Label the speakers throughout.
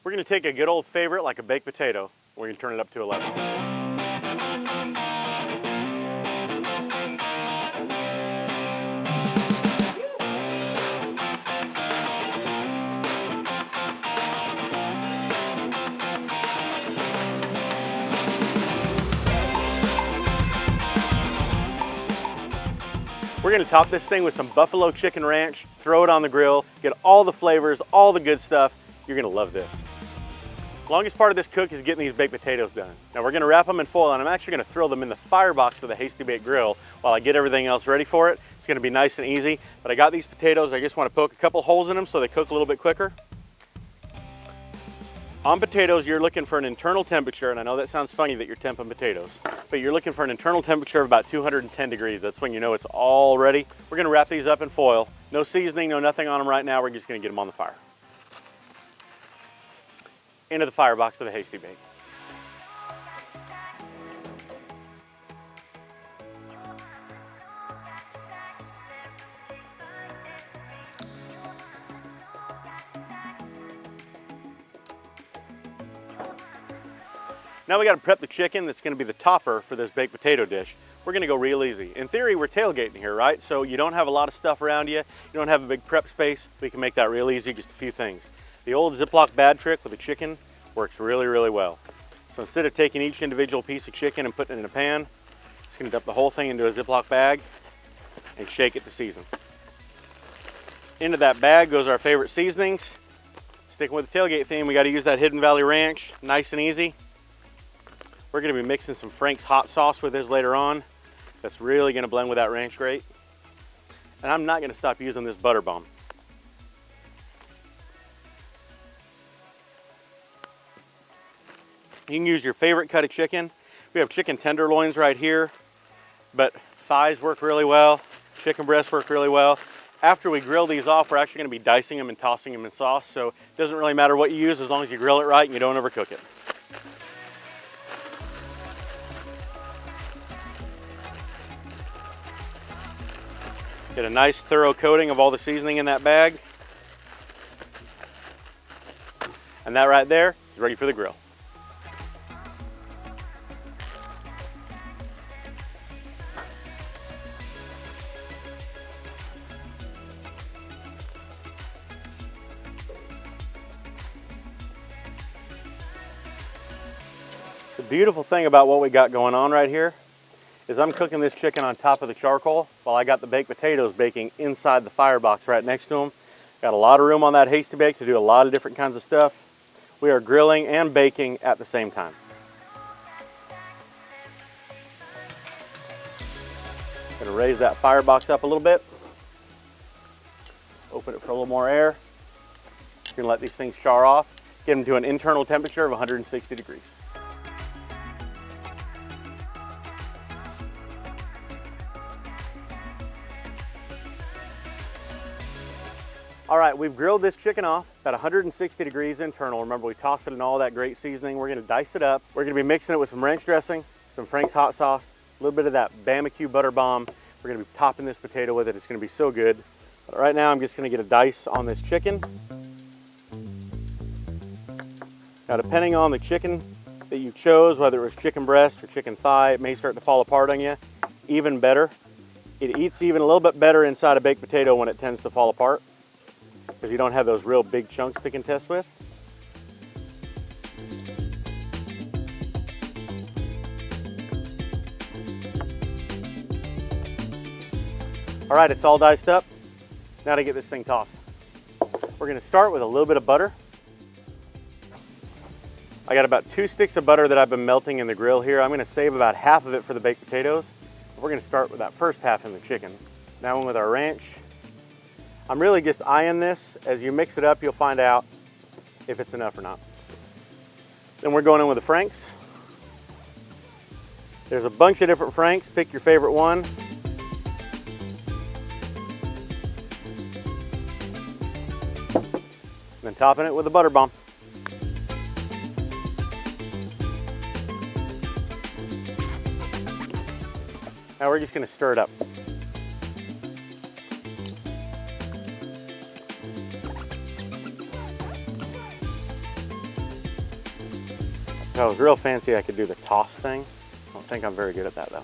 Speaker 1: We're going to take a good old favorite like a baked potato. We're going to turn it up to 11. We're going to top this thing with some buffalo chicken ranch, throw it on the grill, get all the flavors, all the good stuff. You're going to love this. Longest part of this cook is getting these baked potatoes done. Now we're going to wrap them in foil, and I'm actually going to throw them in the firebox of the Hasty Bake Grill while I get everything else ready for it. It's going to be nice and easy, but I got these potatoes. I just want to poke a couple holes in them so they cook a little bit quicker. On potatoes, you're looking for an internal temperature, and I know that sounds funny that you're temping potatoes, but you're looking for an internal temperature of about 210 degrees. That's when you know it's all ready. We're going to wrap these up in foil. No seasoning, no nothing on them right now. We're just going to get them on the fire. Into the firebox of the Hasty Bake. Now we got to prep the chicken that's going to be the topper for this baked potato dish. We're going to go real easy. In theory, we're tailgating here, right? So you don't have a lot of stuff around you. You don't have a big prep space. We can make that real easy, just a few things. The old Ziploc bag trick with the chicken works really, really well. So instead of taking each individual piece of chicken and putting it in a pan, just going to dump the whole thing into a Ziploc bag and shake it to season. Into that bag goes our favorite seasonings. Sticking with the tailgate theme, we got to use that Hidden Valley Ranch, nice and easy. We're going to be mixing some Frank's hot sauce with this later on. That's really going to blend with that ranch great. And I'm not going to stop using this butter bomb. You can use your favorite cut of chicken. We have chicken tenderloins right here, but thighs work really well. Chicken breasts work really well. After we grill these off, we're actually going to be dicing them and tossing them in sauce. So it doesn't really matter what you use as long as you grill it right and you don't overcook it. Get a nice thorough coating of all the seasoning in that bag. And that right there is ready for the grill. The beautiful thing about what we got going on right here is I'm cooking this chicken on top of the charcoal while I got the baked potatoes baking inside the firebox right next to them. Got a lot of room on that Hasty Bake to do a lot of different kinds of stuff. We are grilling and baking at the same time. Gonna raise that firebox up a little bit. Open it for a little more air. Gonna let these things char off. Get them to an internal temperature of 160 degrees. All right, we've grilled this chicken off at 160 degrees internal. Remember, we tossed it in all that great seasoning. We're gonna dice it up. We're gonna be mixing it with some ranch dressing, some Frank's hot sauce, a little bit of that BamaQ butter bomb. We're gonna be topping this potato with it. It's gonna be so good. But right now, I'm just gonna get a dice on this chicken. Now, depending on the chicken that you chose, whether it was chicken breast or chicken thigh, it may start to fall apart on you. Even better. It eats even a little bit better inside a baked potato when it tends to fall apart, because you don't have those real big chunks to contest with. All right, it's all diced up. Now to get this thing tossed. We're gonna start with a little bit of butter. I got about 2 sticks of butter that I've been melting in the grill here. I'm gonna save about half of it for the baked potatoes. We're gonna start with that first half in the chicken. Now in with our ranch. I'm really just eyeing this. As you mix it up, you'll find out if it's enough or not. Then we're going in with the Frank's. There's a bunch of different Frank's. Pick your favorite one. And then topping it with a butter bomb. Now we're just going to stir it up. If I was real fancy, I could do the toss thing. I don't think I'm very good at that though.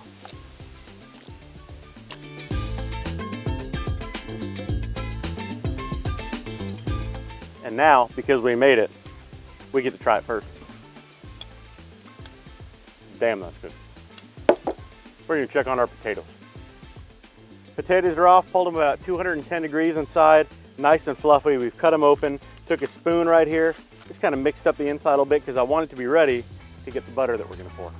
Speaker 1: And now, because we made it, we get to try it first. Damn, that's good. We're gonna check on our potatoes. Potatoes are off, pulled them about 210 degrees inside, nice and fluffy. We've cut them open, took a spoon right here, just kind of mixed up the inside a little bit because I want it to be ready to get the butter that we're gonna pour.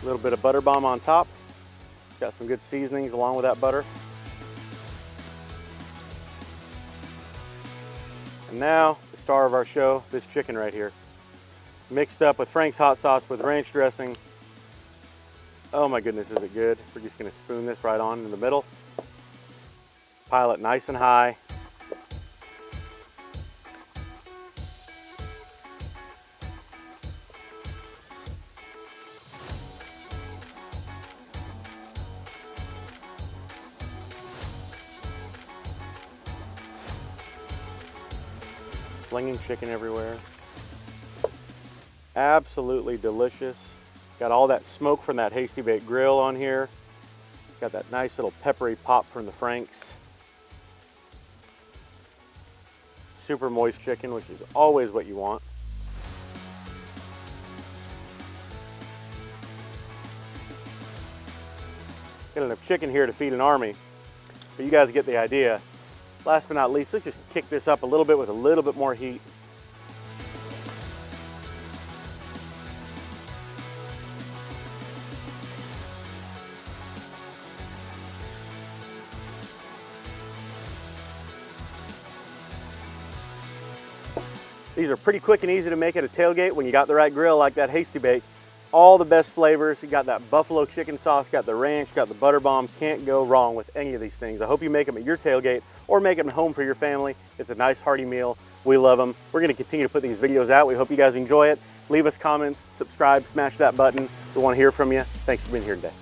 Speaker 1: A little bit of butter bomb on top. Got some good seasonings along with that butter. And now, the star of our show, this chicken right here. Mixed up with Frank's hot sauce with ranch dressing. Oh my goodness, is it good? We're just gonna spoon this right on in the middle. Pile it nice and high. Flinging chicken everywhere. Absolutely delicious. Got all that smoke from that Hasty Bake grill on here. Got that nice little peppery pop from the Frank's. Super moist chicken, which is always what you want. Got enough chicken here to feed an army, but you guys get the idea. Last but not least, let's just kick this up a little bit with a little bit more heat. These are pretty quick and easy to make at a tailgate when you got the right grill like that Hasty Bake. All the best flavors. You got that buffalo chicken sauce, got the ranch, got the butter bomb. Can't go wrong with any of these things. I hope you make them at your tailgate or make them at home for your family. It's a nice hearty meal. We love them. We're gonna continue to put these videos out. We hope you guys enjoy it. Leave us comments, subscribe, smash that button. We wanna hear from you. Thanks for being here today.